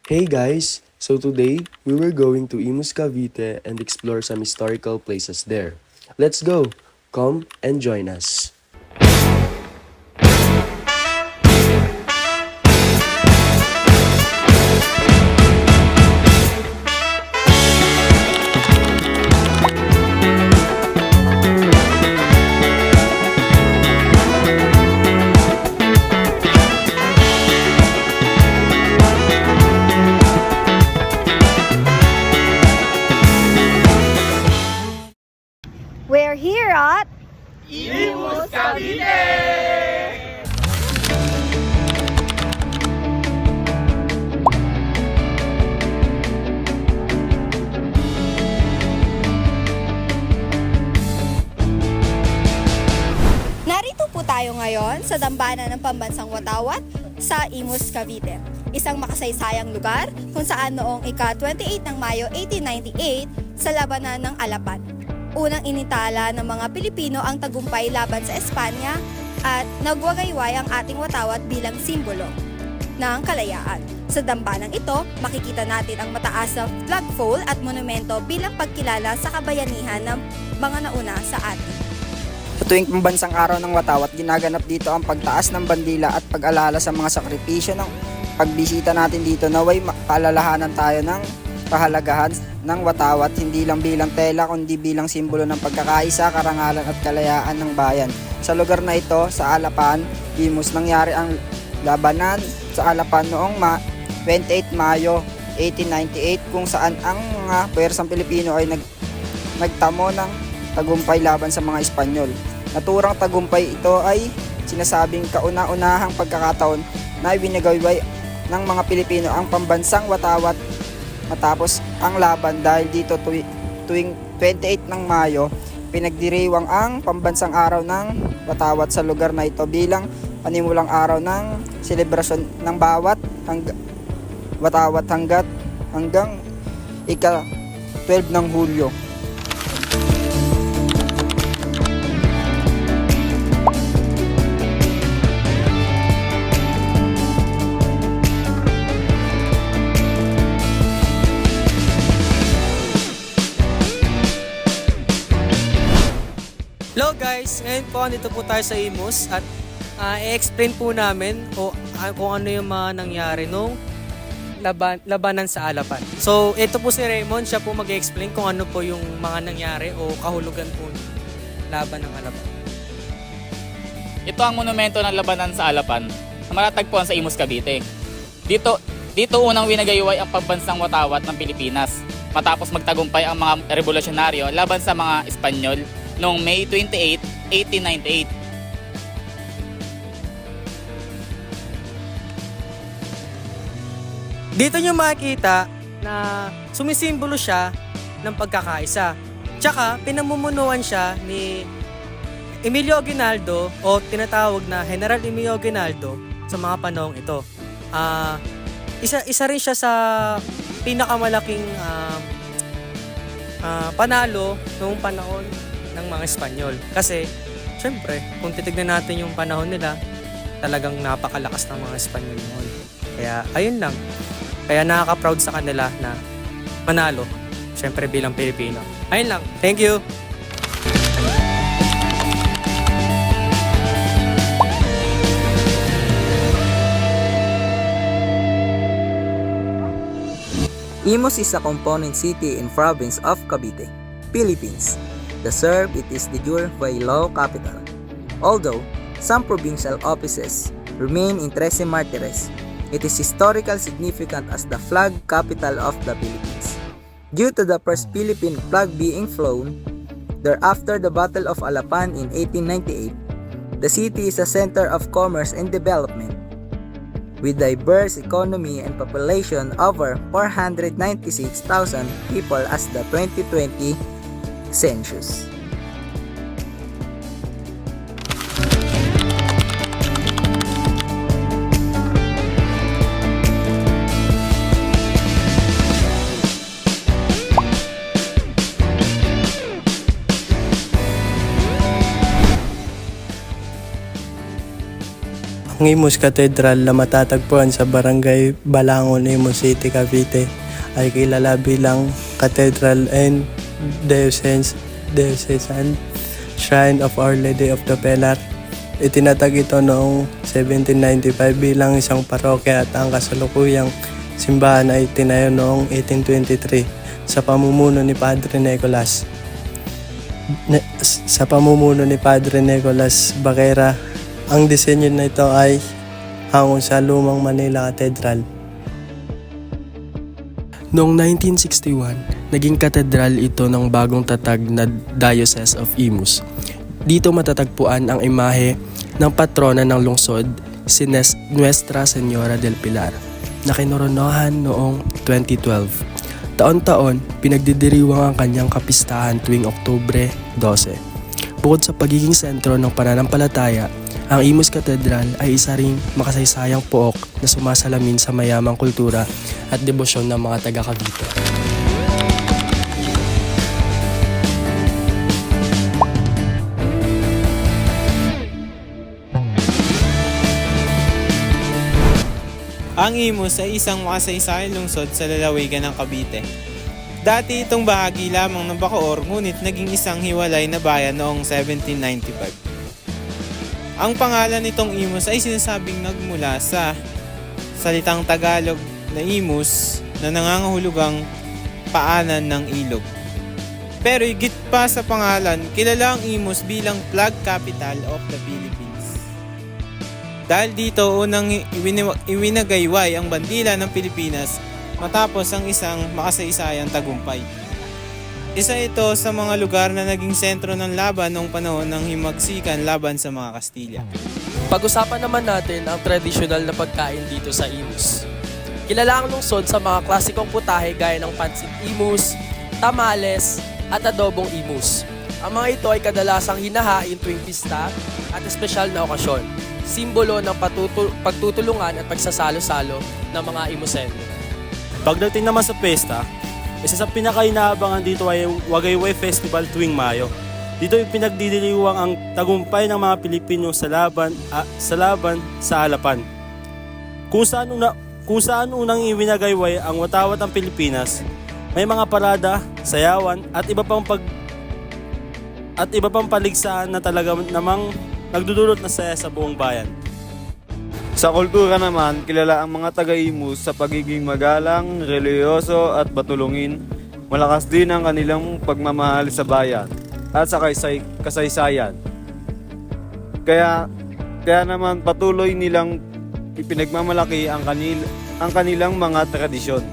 Hey guys! So today, we were going to Imus Cavite and explore some historical places there. Let's go! Come and join us. We're here at Imus Cavite! Narito po tayo ngayon sa dambana ng Pambansang Watawat sa Imus, Cavite. Isang makasaysayang lugar kung saan noong ika-28 ng Mayo 1898 sa labanan ng Alapan. Unang initala ng mga Pilipino ang tagumpay laban sa Espanya at nagwagayway ang ating Watawat bilang simbolo ng kalayaan. Sa dambanang ito, makikita natin ang mataas na flagpole at monumento bilang pagkilala sa kabayanihan ng mga nauna sa atin. Sa tuwing pambansang araw ng Watawat, ginaganap dito ang pagtaas ng bandila at pag-alala sa mga sakripisyo ng pagbisita natin dito. Naway paalalahanan tayo ng kahalagahan ng Watawat hindi lang bilang tela kundi bilang simbolo ng pagkakaisa, karangalan at kalayaan ng bayan. Sa lugar na ito, sa Alapan, Imus, nangyari ang labanan sa Alapan noong 28 Mayo 1898 kung saan ang mga puwersang Pilipino ay nagtamo ng tagumpay laban sa mga Espanyol. Naturang tagumpay ito ay sinasabing kauna-unahang pagkakataon na ibinagayway ng mga Pilipino ang pambansang Watawat matapos ang laban dahil dito tuwing 28 ng Mayo pinagdiriwang ang pambansang araw ng Watawat sa lugar na ito bilang panimulang araw ng selebrasyon ng bawat Watawat hanggang ika-12 ng Hulyo. Hello guys! Ngayon po, dito po tayo sa Imus at i-explain po namin kung ano yung mga nangyari nung labanan sa Alapan. So, ito po si Raymond, siya po mag-explain kung ano po yung mga nangyari o kahulugan po ng laban ng Alapan. Ito ang monumento ng labanan sa Alapan na matatagpuan sa Imus, Cavite. Dito unang winagayway ang pambansang Watawat ng Pilipinas matapos magtagumpay ang mga revolusyonaryo laban sa mga Espanyol noong May 28, 1898. Dito nyo makikita na sumisimbolo siya ng pagkakaisa. Tsaka pinamumunuan siya ni Emilio Aguinaldo o tinatawag na General Emilio Aguinaldo sa mga panahong ito. Isa rin siya sa pinakamalaking panalo noong panahon ng mga Espanyol. Kasi, syempre, kung titignan natin yung panahon nila, talagang napakalakas ng mga Espanyol noon. Kaya, ayun lang. Kaya nakaka-proud sa kanila na manalo, syempre bilang Pilipino. Ayun lang. Thank you! Imus is a component city in province of Cavite, Philippines. The serve it is de jure by law capital. Although some provincial offices remain in Trece Martires, it is historically significant as the flag capital of the Philippines. Due to the first Philippine flag being flown thereafter the Battle of Alapan in 1898, the city is a center of commerce and development. With diverse economy and population over 496,000 people as the 2020 census. Ang Imus Cathedral na matatagpuan sa Barangay Balangon, Imus City, Cavite ay kilala bilang Cathedral and Diocesan Shrine of Our Lady of the Pilar. Itinatag ito noong 1795 bilang isang parokya at ang kasalukuyang simbahan ay tinayo noong 1823 sa pamumuno ni Padre Nicolas. Sa pamumuno ni Padre Nicolas Baquera, ang disenyo na ito ay hango sa lumang Manila Cathedral. Noong 1961, naging katedral ito ng bagong tatag na Diocese of Imus. Dito matatagpuan ang imahe ng patrona ng lungsod, si Nuestra Señora del Pilar, na kinoronohan noong 2012. Taon-taon, pinagdidiriwang ang kanyang kapistahan tuwing Oktubre 12. Bukod sa pagiging sentro ng pananampalataya, ang Imus Cathedral ay isa ring makasaysayang pook na sumasalamin sa mayamang kultura at debosyon ng mga taga-Cavite. Ang Imus ay isang makasaysayang lungsod sa lalawigan ng Cavite. Dati itong bahagi lamang ng Bacoor, ngunit naging isang hiwalay na bayan noong 1795. Ang pangalan nitong Imus ay sinasabing nagmula sa salitang Tagalog na Imus na nangangahulugang paanan ng ilog. Pero higit pa sa pangalan, kilala ang Imus bilang flag capital of the Philippines. Dahil dito unang iwinagayway ang bandila ng Pilipinas matapos ang isang makasaysayang tagumpay. Isa ito sa mga lugar na naging sentro ng laban noong panahon ng himagsikan laban sa mga Kastilya. Pag-usapan naman natin ang tradisyonal na pagkain dito sa Imus. Kilala ang lungsod sa mga klasikong putahe gaya ng pansit Imus, tamales, at adobong Imus. Ang mga ito ay kadalasang hinahain tuwing pista at espesyal na okasyon, simbolo ng pagtutulungan at pagsasalo-salo ng mga Imuseno. Pagdating naman sa pesta, isa sa pinakainaabangan dito ay Wagayway Festival tuwing Mayo. Dito pinagdidiriwang ang tagumpay ng mga Pilipino sa laban sa Alapan. Kung saan unang iwinagayway ang watawat ng Pilipinas, may mga parada, sayawan at iba pang paligsahan na talaga namang nagdudulot na saya sa buong bayan. Sa kultura naman, kilala ang mga taga-Imus sa pagiging magalang, reliyoso at matulungin. Malakas din ang kanilang pagmamahal sa bayan at sa kasaysayan. Kaya naman patuloy nilang ipinagmamalaki ang kanilang mga tradisyon.